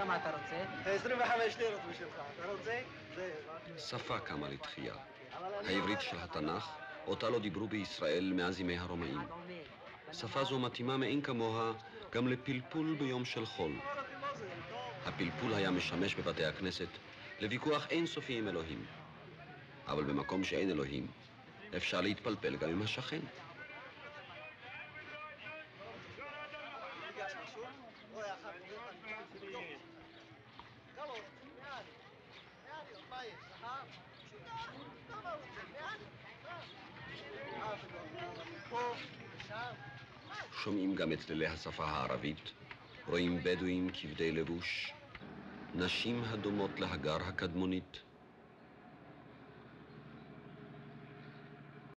כמה אתה רוצה? 25 לירות בשבילך. אתה רוצה? שפה קמה לתחייה. העברית של התנ"ך, אותה לא דיברו בישראל מאז ימי הרומאים. שפה זו מתאימה מאין כמוה גם לפלפול ביום של חול. הפלפול היה משמש בבתי הכנסת לוויכוח אינסופי עם אלוהים. אבל במקום שאין אלוהים, אפשר להתפלפל גם עם השכן. שומעים גם את צלילי השפה הערבית, רואים בדואים כבדי לבוש, נשים הדומות להגר הקדמונית,